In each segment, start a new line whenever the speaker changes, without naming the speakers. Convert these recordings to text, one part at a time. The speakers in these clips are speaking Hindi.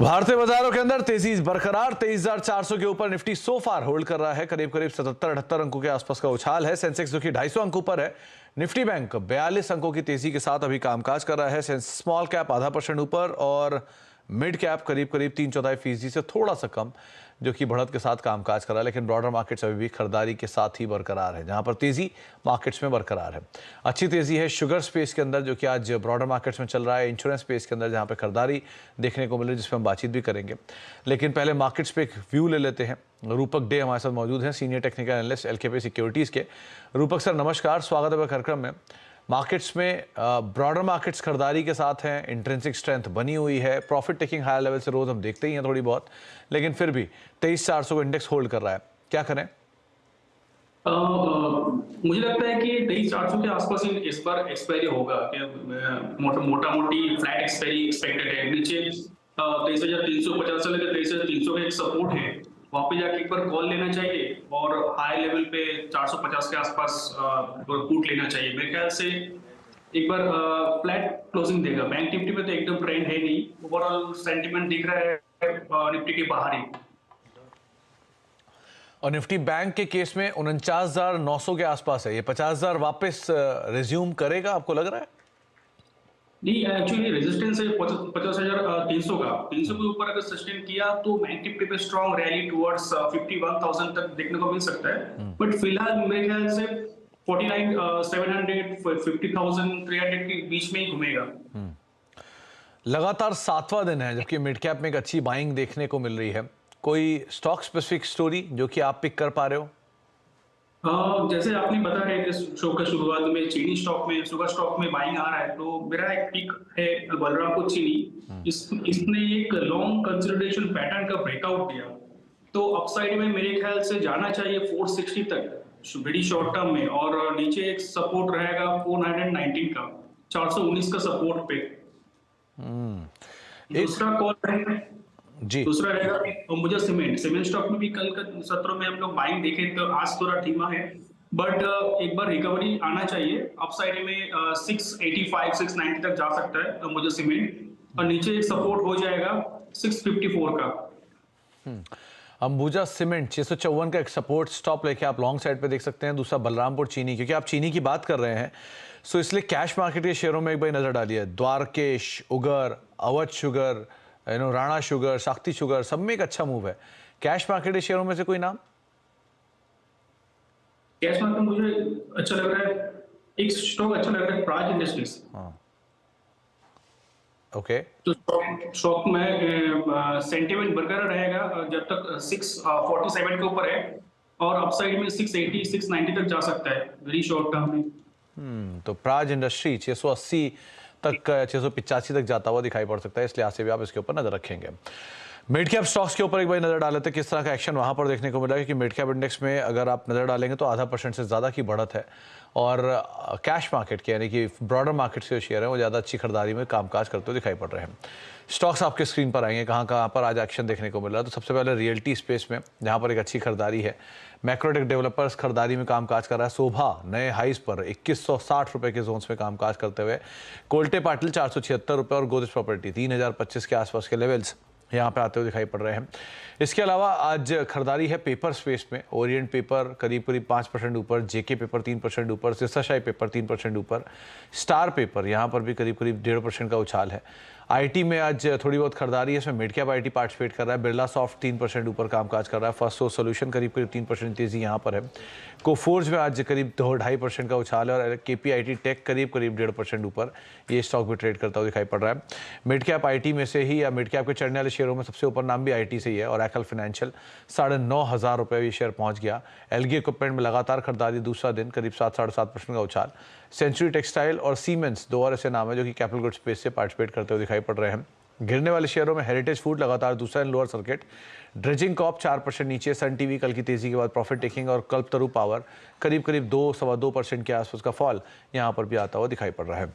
भारतीय बाजारों के अंदर तेजी बरकरार 23,400 के ऊपर निफ्टी सो फार होल्ड कर रहा है। करीब करीब 77-78 अंकों के आसपास का उछाल है। सेंसेक्स जो कि 250 अंक ऊपर है। निफ्टी बैंक 42 अंकों की तेजी के साथ अभी कामकाज कर रहा है। स्मॉल कैप आधा % ऊपर और मिड कैप करीब करीब 3/4% से थोड़ा सा कम, जो कि बढ़त के साथ कामकाज कर रहा है। लेकिन ब्रॉडर मार्केट्स अभी भी खरीदारी के साथ ही बरकरार है, जहां पर तेजी मार्केट्स में बरकरार है। अच्छी तेजी है शुगर स्पेस के अंदर, जो कि आज ब्रॉडर मार्केट्स में चल रहा है। इंश्योरेंस स्पेस के अंदर जहां पर खरीदारी देखने को मिल रही है, जिसमें हम बातचीत भी करेंगे। लेकिन पहले मार्केट्स पे एक व्यू ले लेते हैं। रूपक डे हमारे साथ मौजूद हैं, senior technical analyst LKP securities के। रूपक सर नमस्कार, स्वागत है कार्यक्रम में। मार्केट्स में ब्रॉडर मार्केट्स खरीदारी के साथ हैं, इंट्रिंसिक स्ट्रेंथ बनी हुई है, प्रॉफिट टेकिंग हायर लेवल से रोज हम देखते ही हैं थोड़ी बहुत, लेकिन फिर भी 23,400 को इंडेक्स होल्ड कर रहा है। क्या करें?
मुझे लगता है कि 23,400 के आसपास इस बार एक्सपायरी होगा कि मोटा मोटी फ्लैट एक्सपायरी एक्सपेक्टेड है। नीचे 23,350 से लेकर 23,300 का एक सपोर्ट है, वहां पे जाके एक बार कॉल लेना चाहिए और हाई लेवल पे 450 के आसपास पुट लेना चाहिए। मेरे ख्याल से एक बार फ्लैट क्लोजिंग देगा। बैंक निफ्टी में तो एकदम ट्रेंड है नहीं, ओवरऑल सेंटिमेंट दिख रहा है निफ्टी के बाहर ही।
और निफ्टी बैंक के केस में 49,900 के आसपास है। ये 50,000 वापस रिज्यूम करेगा, आपको लग रहा है?
नहीं, एक्चुअली रेजिस्टेंस है 50,300 का। 300 के ऊपर अगर सस्टेन किया तो बैंक निफ्टी पे स्ट्रॉन्ग रैली टुवर्ड्स 51,000 तक देखने को मिल सकता है। बट फिलहाल मेरे ख्याल से 49,700 50,300 के बीच में ही घूमेगा।
लगातार 7वां दिन है जबकि मिड कैप में एक अच्छी बाइंग देखने को मिल रही है। कोई स्टॉक स्पेसिफिक स्टोरी जो कि आप पिक कर पा रहे हो?
जैसे आपने बताया कि शो का शुरुआत में चीनी स्टॉक में, शुगर स्टॉक में बाइंग आ रहा है, तो मेरा एक पिक है बलरामपुर चीनी। इसने एक लॉन्ग कंसोलिडेशन पैटर्न का ब्रेकआउट दिया, तो अपसाइड में मेरे ख्याल से जाना चाहिए 460 तक वेरी शॉर्ट टर्म में, और नीचे एक सपोर्ट रहेगा 419 का, 419 का सपोर्ट पे। दूसरा कॉल रहेगा
जी,
दूसरा रहेगा अंबुजा सीमेंट स्टॉक में भी कल का सत्र में हम लोग बाइंग देखे तो आज थोड़ा धीमा है, बट एक बार रिकवरी आना चाहिए। अपसाइड में 685 690 तक जा सकता है अंबुजा सीमेंट, और नीचे एक सपोर्ट हो जाएगा 654 का।
अंबुजा सीमेंट 654 का एक सपोर्ट स्टॉप लेके आप लॉन्ग साइड पे देख सकते हैं। दूसरा बलरामपुर चीनी, क्योंकि आप चीनी की बात कर रहे हैं, सो इसलिए कैश मार्केट के शेयरों में एक बार नजर डालिए। द्वारकेश उगर, अवध शुगर, राणा शुगर, शक्ति शुगर, सब में एक अच्छा मूव है। कैश मार्केट के शेयरों में से कोई नाम?
कैश मार्केट मुझे अच्छा लग रहा है, एक स्टॉक अच्छा लग रहा है, प्राज इंडस्ट्रीज।
ओके,
तो स्टॉक में सेंटीमेंट बरकरार रहेगा जब तक 647 के ऊपर है, और अपसाइड में 680 690 तक जा सकता है वेरी शॉर्ट टर्म में।
तो प्राज इंडस्ट्री 680 तक, 685 तक जाता हुआ दिखाई पड़ सकता है, इसलिए आज से भी आप इसके ऊपर नजर रखेंगे। मिड कैप स्टॉक्स के ऊपर एक बार नजर डाले थे, किस तरह का एक्शन वहां पर देखने को मिला, क्योंकि मिड कैप इंडेक्स में अगर आप नजर डालेंगे तो आधा % से ज्यादा की बढ़त है। और कैश मार्केट के यानी कि ब्रॉडर मार्केट के जो शेयर है वो ज्यादा अच्छी खरीदारी में कामकाज करते हुए दिखाई पड़ रहे हैं। स्टॉक्स आपके स्क्रीन पर आएंगे, कहां पर आज एक्शन देखने को मिल रहा है। तो सबसे पहले रियल्टी स्पेस में जहां पर एक अच्छी खरीदारी है। मैक्रोटेक डेवलपर्स खरीदारी में कामकाज कर रहा है। शोभा नए हाइस पर 2160 रुपए के जोन्स में कामकाज करते हुए। कोल्टे पाटिल 476 रुपए और गोदरेज प्रॉपर्टी 3025 के आसपास के लेवल्स यहाँ पे आते हुए दिखाई पड़ रहे हैं। इसके अलावा आज खरीदारी है पेपर स्पेस में। ओरिएंट पेपर करीब 5% ऊपर, जेके पेपर 3% ऊपर, सिरसाशाही पेपर 3% ऊपर, स्टार पेपर यहाँ पर भी करीब 1.5% का उछाल है। आईटी में आज थोड़ी बहुत खरीदारी है, इसमें मिड कैप आईटी पार्टिसिपेट कर रहा है। बिरला सॉफ्ट 3% ऊपर कामकाज कर रहा है। फर्स्ट सोर्स सोल्यूशन करीब 3% तेजी यहाँ पर है। कोफोर्ज में आज करीब 2-2.5% का उछाल है, और केपीआईटी टेक करीब 1.5% ऊपर ये स्टॉक भी ट्रेड करता हुआ दिखाई पड़ रहा है। मिड कैप आईटी में से ही, या मिड कैप के चढ़ने वाले शेयरों में सबसे ऊपर नाम भी आईटी से ही है, और एकल फाइनेंशियल 9,500 रुपये ये शेयर पहुंच गया। एलगी इक्विपमेंट में लगातार खरीदारी, दूसरा दिन करीब 7-7.5% का उछाल। सेंचुरी टेक्सटाइल और सीमेंस दो और ऐसे नाम है जो कि कैपिटल गुड्स स्पेस से पार्टिसिपेट करते हुए दिखाई पड़ रहे हैं। गिरने वाले शेयरों में हेरिटेज फूड लगातार दूसरा दिन लोअर सर्किट। ड्रेजिंग कॉप 4% नीचे। सन टीवी कल की तेजी के बाद प्रॉफिट टेकिंग, और कल्पतरु पावर करीब 2-2.25% के आसपास का फॉल यहाँ पर भी आता हुआ दिखाई पड़ रहा है।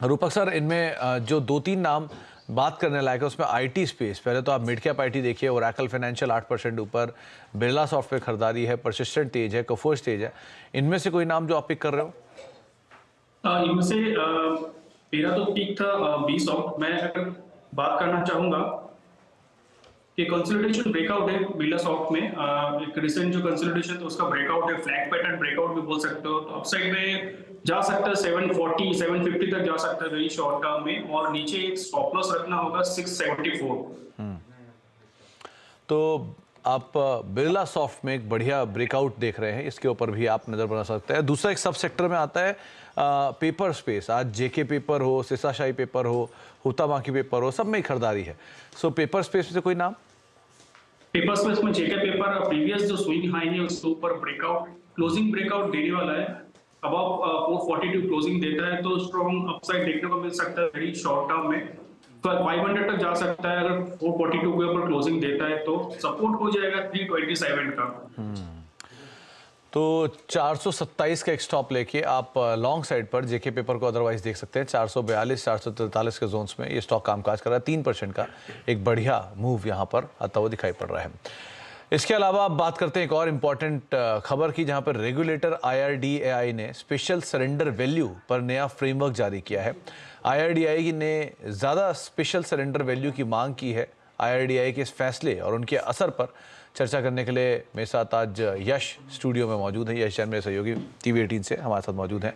रूपक सर, इनमें जो 2-3 नाम बात करने लायक है उसमें आईटी स्पेस, पहले तो आप मिड कैप आईटी देखिए। ओरेकल फाइनेंशियल 8% ऊपर, बिरला सॉफ्टवेयर खरीदारी है, परसिस्टेंट तेज है, कोफोर्ज तेज है। इनमें से कोई नाम जो आप पिक कर रहे हो?
इनमें से मेरा तो पिक था 20 ऑफ। मैं अगर बात करना चाहूंगा कि कंसोलिडेशन ब्रेकआउट है बिरला सॉफ्ट में। एक रिसेंट जो कंसोलिडेशन था उसका ब्रेकआउट है, फ्लैग पैटर्न ब्रेकआउट भी बोल सकते हो। तो अपसाइड में जा सकता है 740 750 तक जा सकता है वेरी शॉर्ट टर्म में, और नीचे एक स्टॉप लॉस रखना होगा 674।
तो आप बिरला सॉफ्ट में एक बढ़िया ब्रेकआउट देख रहे हैं, इसके ऊपर भी आप नजर बना सकते हैं। दूसरा एक सब सेक्टर में आता है पेपर स्पेस। आज जेके पेपर हो, सिसाशाही पेपर हो, हुतामाकी पेपर हो, सब में ही खरीदारी है। सो पेपर स्पेस में से कोई नाम?
पेपर स्पेस में जेके पेपर प्रीवियस जो स्विंग हाई है उसके ऊपर ब्रेकआउट, क्लोजिंग ब्रेकआउट देने वाला है। अब आप 442 क्लोजिंग देता है तो स्ट्रॉन्ग अपसाइड देखने को मिल सकता है वेरी शॉर्ट टर्म में। तो 500 तक जा सकता है अगर 442 के ऊपर क्लोजिंग देता है, तो सपोर्ट हो जाएगा 327 का।
तो 427 का एक स्टॉप लेके आप लॉन्ग साइड पर जेके पेपर को अदरवाइज देख सकते हैं। 442 443 के जोन्स में ये स्टॉक कामकाज कर रहा है। 3% का एक बढ़िया मूव यहाँ पर आता हुआ दिखाई पड़ रहा है। इसके अलावा आप बात करते हैं एक और इम्पॉर्टेंट खबर की, जहाँ पर रेगुलेटर IRDAI ने स्पेशल सरेंडर वैल्यू पर नया फ्रेमवर्क जारी किया है। IRDAI ने ज़्यादा स्पेशल सरेंडर वैल्यू की मांग की है। IRDAI के इस फैसले और उनके असर पर चर्चा करने के लिए मेरे साथ आज यश स्टूडियो में मौजूद है। यश जैन मेरे सहयोगी TV 18 से हमारे साथ मौजूद हैं।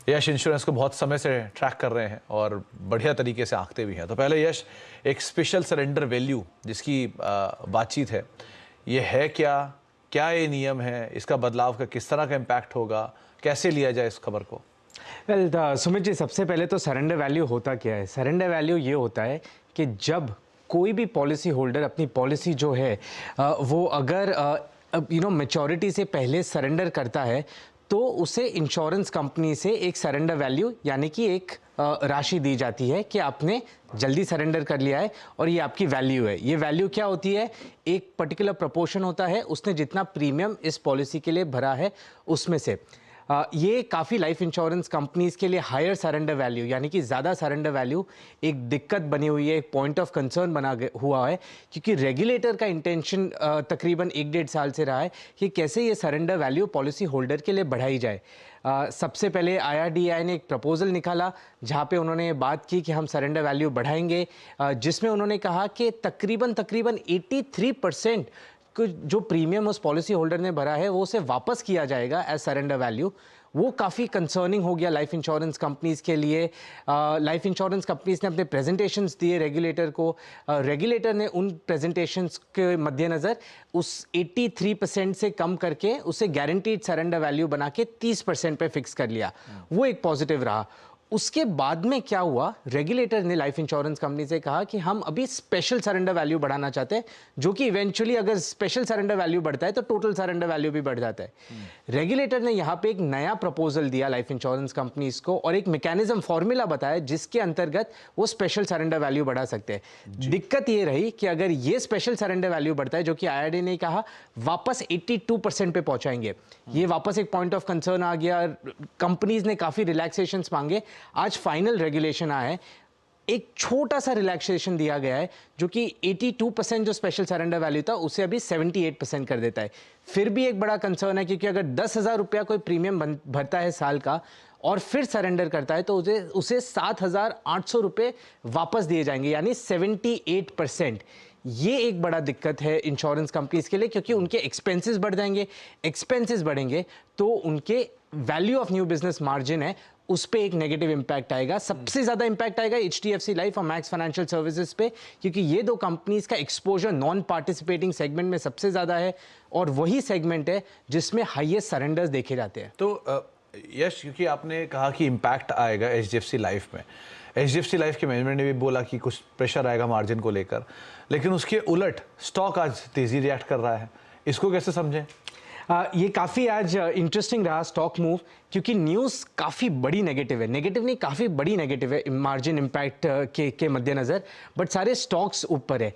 यश इंश्योरेंस को बहुत समय से ट्रैक कर रहे हैं और बढ़िया तरीके से आंकते भी हैं। तो पहले यश, एक स्पेशल सरेंडर वैल्यू जिसकी बातचीत है, ये है क्या ये नियम है, इसका बदलाव का किस तरह का इम्पैक्ट होगा, कैसे लिया जाए इस खबर को?
सुमित जी, सबसे पहले तो सरेंडर वैल्यू होता क्या है? सरेंडर वैल्यू ये होता है कि जब कोई भी पॉलिसी होल्डर अपनी पॉलिसी जो है वो अगर मैच्योरिटी से पहले सरेंडर करता है तो उसे इंश्योरेंस कंपनी से एक सरेंडर वैल्यू यानी कि एक राशि दी जाती है कि आपने जल्दी सरेंडर कर लिया है और ये आपकी वैल्यू है। ये वैल्यू क्या होती है? एक पर्टिकुलर प्रोपोर्शन होता है उसने जितना प्रीमियम इस पॉलिसी के लिए भरा है उसमें से। ये काफ़ी लाइफ इंश्योरेंस कंपनीज के लिए हायर सरेंडर वैल्यू यानी कि ज़्यादा सरेंडर वैल्यू एक दिक्कत बनी हुई है, एक पॉइंट ऑफ कंसर्न बना हुआ है, क्योंकि रेगुलेटर का इंटेंशन तकरीबन 1-1.5 साल से रहा है कि कैसे ये सरेंडर वैल्यू पॉलिसी होल्डर के लिए बढ़ाई जाए। सबसे पहले IRDAI ने एक प्रपोजल निकाला जहाँ पे उन्होंने बात की कि हम सरेंडर वैल्यू बढ़ाएंगे, जिसमें उन्होंने कहा कि तकरीबन 83% जो प्रीमियम उस पॉलिसी होल्डर ने भरा है वो उसे वापस किया जाएगा एज सरेंडर वैल्यू। वो काफ़ी कंसर्निंग हो गया लाइफ इंश्योरेंस कंपनीज के लिए। लाइफ इंश्योरेंस कंपनीज ने अपने प्रेजेंटेशंस दिए रेगुलेटर को। रेगुलेटर ने उन प्रेजेंटेशंस के मद्देनज़र उस 83% से कम करके उसे गारंटीड सरेंडर वैल्यू बना के 30% पे फिक्स कर लिया। वो एक पॉजिटिव रहा। उसके बाद में क्या हुआ? रेगुलेटर ने लाइफ इंश्योरेंस कंपनी से कहा कि हम अभी स्पेशल सरेंडर वैल्यू बढ़ाना चाहते हैं, जो कि इवेंचुअली अगर स्पेशल सरेंडर वैल्यू बढ़ता है तो टोटल सरेंडर वैल्यू भी बढ़ जाता है। रेगुलेटर ने यहाँ पे एक नया प्रपोजल दिया लाइफ इंश्योरेंस कंपनीज को और एक मैकेनिज्म फॉर्मूला बताया जिसके अंतर्गत वो स्पेशल सरेंडर वैल्यू बढ़ा सकते हैं। दिक्कत ये रही कि अगर ये स्पेशल सरेंडर वैल्यू बढ़ता है, जो कि IRDAI ने कहा वापस 82% पे पहुंचाएंगे, ये वापस एक पॉइंट ऑफ कंसर्न आ गया। कंपनीज ने काफी रिलैक्सेशंस मांगे। आज फाइनल रेगुलेशन आया है, एक छोटा सा रिलैक्सेशन दिया गया है जो कि 82% जो स्पेशल सरेंडर वैल्यू था उसे अभी 78% कर देता है। फिर भी एक बड़ा कंसर्न है क्योंकि अगर 10,000 रुपया कोई प्रीमियम भरता है साल का और फिर सरेंडर करता है तो उसे 7,800 रुपये वापस दिए जाएंगे, यानी 78%। ये एक बड़ा दिक्कत है इंश्योरेंस कंपनीज के लिए क्योंकि उनके एक्सपेंसेस बढ़ जाएंगे। एक्सपेंसेस बढ़ेंगे तो उनके value of new business margin है उस पे एक नेगेटिव इंपैक्ट आएगा। सबसे ज्यादा इंपैक्ट आएगा HDFC लाइफ और मैक्स फाइनेंशियल सर्विसेज पे, क्योंकि ये दो कंपनीज का एक्सपोजर नॉन पार्टिसिपेटिंग सेगमेंट में सबसे ज्यादा है और वही सेगमेंट है जिसमें हाईएस्ट सरेंडर्स देखे जाते हैं।
तो यश, क्योंकि आपने कहा कि इम्पैक्ट आएगा HDFC लाइफ में, HDFC लाइफ के मैनेजमेंट ने भी बोला कि कुछ प्रेशर आएगा मार्जिन को लेकर, लेकिन उसके उलट स्टॉक आज तेजी रिएक्ट कर रहा है, इसको कैसे समझें?
ये काफ़ी आज इंटरेस्टिंग रहा स्टॉक मूव, क्योंकि न्यूज़ काफ़ी बड़ी नेगेटिव है। नेगेटिव नहीं, काफ़ी बड़ी नेगेटिव है मार्जिन इम्पैक्ट के मद्देनज़र, बट सारे स्टॉक्स ऊपर है।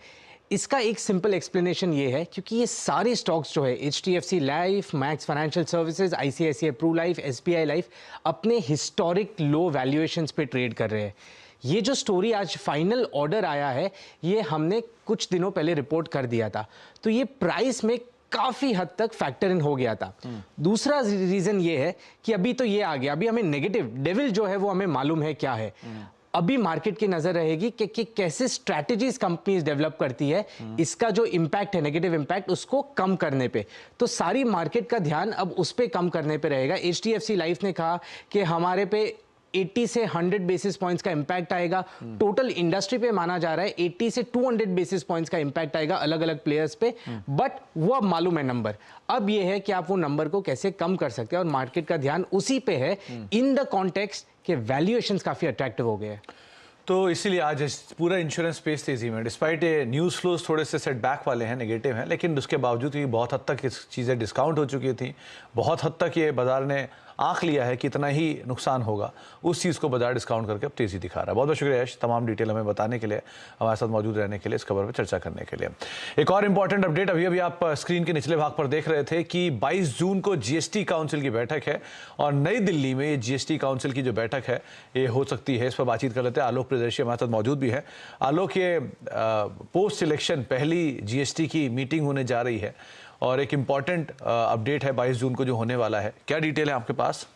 इसका एक सिंपल एक्सप्लेनेशन ये है क्योंकि ये सारे स्टॉक्स जो है HDFC Life, Max Financial Services, ICICI Pru Life, SBI Life अपने हिस्टोरिक लो वैल्यूएशंस पे ट्रेड कर रहे हैं। ये जो स्टोरी आज फाइनल ऑर्डर आया है ये हमने कुछ दिनों पहले रिपोर्ट कर दिया था, तो ये प्राइस में काफी हद तक फैक्टर इन हो गया था। दूसरा रीजन ये है कि अभी तो ये आ गया, अभी हमें नेगेटिव डेविल जो है वो हमें मालूम है क्या है। अभी मार्केट की नजर रहेगी कि कैसे स्ट्रैटेजीज कंपनीज डेवलप करती है, इसका जो इम्पैक्ट है, नेगेटिव इम्पैक्ट, उसको कम करने पे। तो सारी मार्केट का ध्यान अब उस पे कम करने पे रहेगा। HDFC लाइफ ने कहा कि हमारे पे 80 से 100 बेसिस पॉइंट्स का इंपैक्ट आएगा। टोटल इंडस्ट्री पे माना जा रहा है 80 से 200 बेसिस पॉइंट्स का इंपैक्ट आएगा अलग अलग प्लेयर्स पे। बट वो अब मालूम है नंबर, अब ये है कि आप वो नंबर को कैसे कम कर सकते हैं, और मार्केट का ध्यान उसी पे है इन द कॉन्टेक्स्ट के वैल्यूएशंस काफी अट्रैक्टिव हो गए हैं।
तो इसीलिए आज पूरा इंश्योरेंस स्पेस तेजी में, डिस्पाइट न्यूज़ फ्लोज थोड़े से सेटबैक वाले हैं, नेगेटिव हैं, लेकिन उसके बावजूद भी बहुत हद तक चीज़ें डिस्काउंट हो चुकी थी। बहुत हद तक ये बाजार ने आंक लिया है कि इतना ही नुकसान होगा, उस चीज़ को बाजार डिस्काउंट करके अब तेज़ी दिखा रहा है। बहुत बहुत शुक्रिया यश, तमाम डिटेल हमें बताने के लिए, हमारे साथ मौजूद रहने के लिए, इस खबर पर चर्चा करने के लिए। एक और इंपॉर्टेंट अपडेट, अभी आप स्क्रीन के निचले भाग पर देख रहे थे कि 22 जून को GST काउंसिल की बैठक है, और नई दिल्ली में ये GST काउंसिल की जो बैठक है ये हो सकती है। इस पर बातचीत कर लेते हैं। आलोक प्रियदर्शी हमारे साथ मौजूद भी है। आलोक, ये पोस्ट इलेक्शन पहली GST की मीटिंग होने जा रही है, और एक इम्पॉर्टेंट अपडेट है 22 जून को जो होने वाला है, क्या डिटेल है आपके पास?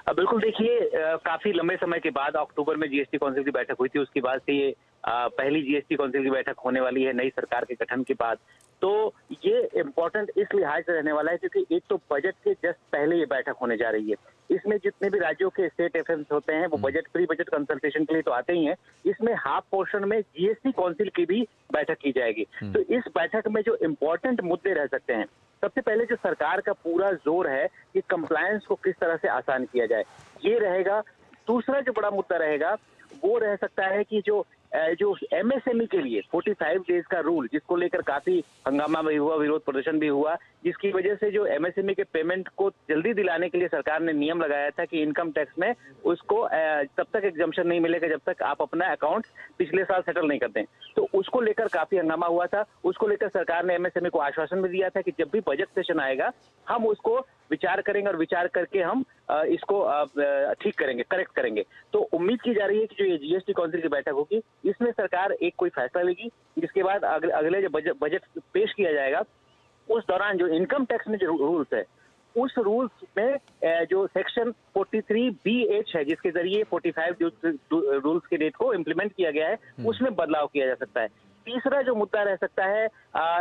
बिल्कुल, देखिए, काफी लंबे समय के बाद अक्टूबर में GST काउंसिल की बैठक हुई थी। उसके बाद से ये पहली GST काउंसिल की बैठक होने वाली है नई सरकार के गठन के बाद। तो ये इम्पोर्टेंट इस लिहाज से रहने वाला है क्योंकि एक तो बजट के जस्ट पहले ये बैठक होने जा रही है। इसमें जितने भी राज्यों के स्टेट एफएम्स होते हैं वो बजट प्री बजट कंसल्टेशन के लिए तो आते ही हैं। इसमें हाफ पोर्शन में GST काउंसिल की भी बैठक की जाएगी। तो इस बैठक में जो इम्पोर्टेंट मुद्दे रह सकते हैं, सबसे पहले जो सरकार का पूरा जोर है कि कंप्लायंस को किस तरह से आसान किया जाए, ये रहेगा। दूसरा जो बड़ा मुद्दा रहेगा वो रह सकता है कि जो MSME के लिए 45 डेज का रूल, जिसको लेकर काफी हंगामा भी हुआ, विरोध प्रदर्शन भी हुआ, जिसकी वजह से जो MSME के पेमेंट को जल्दी दिलाने के लिए सरकार ने नियम लगाया था कि इनकम टैक्स में उसको तब तक एग्जम्पशन नहीं मिलेगा जब तक आप अपना अकाउंट पिछले साल सेटल नहीं करते। तो उसको लेकर काफी हंगामा हुआ था। उसको लेकर सरकार ने MSME को आश्वासन भी दिया था कि जब भी बजट सेशन आएगा हम उसको विचार करेंगे, और विचार करके हम इसको ठीक करेंगे, करेक्ट करेंगे। तो उम्मीद की जा रही है कि जो ये GST काउंसिल की बैठक होगी, इसमें सरकार एक कोई फैसला लेगी, जिसके बाद अगले जो बजट पेश किया जाएगा उस दौरान जो इनकम टैक्स में जो रूल्स है, उस रूल्स में जो सेक्शन 43BH है, जिसके जरिए 45 रूल्स के डेट को इम्प्लीमेंट किया गया है, उसमें बदलाव किया जा सकता है। तीसरा जो मुद्दा रह सकता है,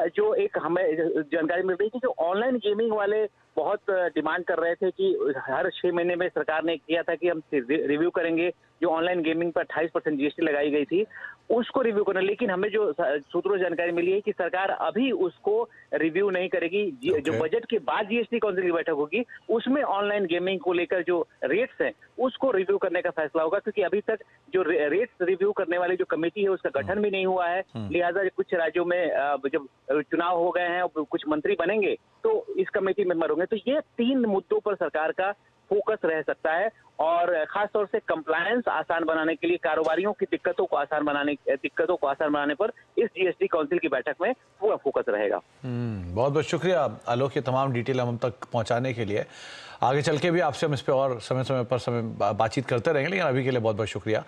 जो एक हमें जानकारी मिल रही है कि जो ऑनलाइन गेमिंग वाले बहुत डिमांड कर रहे थे कि हर 6 महीने में सरकार ने किया था कि हम रिव्यू करेंगे, जो ऑनलाइन गेमिंग पर 28% GST लगाई गई थी उसको रिव्यू करना। लेकिन हमें जो सूत्रों से जानकारी मिली है कि सरकार अभी उसको रिव्यू नहीं करेगी। जो बजट के बाद GST काउंसिल की बैठक होगी उसमें ऑनलाइन गेमिंग को लेकर जो रेट्स हैं उसको रिव्यू करने का फैसला होगा, क्योंकि अभी तक जो रेट्स रिव्यू करने वाली जो कमेटी है उसका गठन भी नहीं हुआ है। लिहाजा कुछ राज्यों में जब चुनाव हो गए हैं और कुछ मंत्री बनेंगे तो इस कमेटी मेंबर होंगे। तो ये 3 मुद्दों पर सरकार का फोकस रह सकता है, और खास तौर से कंप्लायंस आसान बनाने के लिए, कारोबारियों की दिक्कतों को आसान बनाने पर इस GST काउंसिल की बैठक में पूरा फोकस रहेगा।
बहुत बहुत शुक्रिया आलोक, ये तमाम डिटेल हम तक पहुंचाने के लिए। आगे चल के भी आपसे हम इस पे और समय समय पर बातचीत करते रहेंगे, लेकिन अभी के लिए बहुत बहुत शुक्रिया।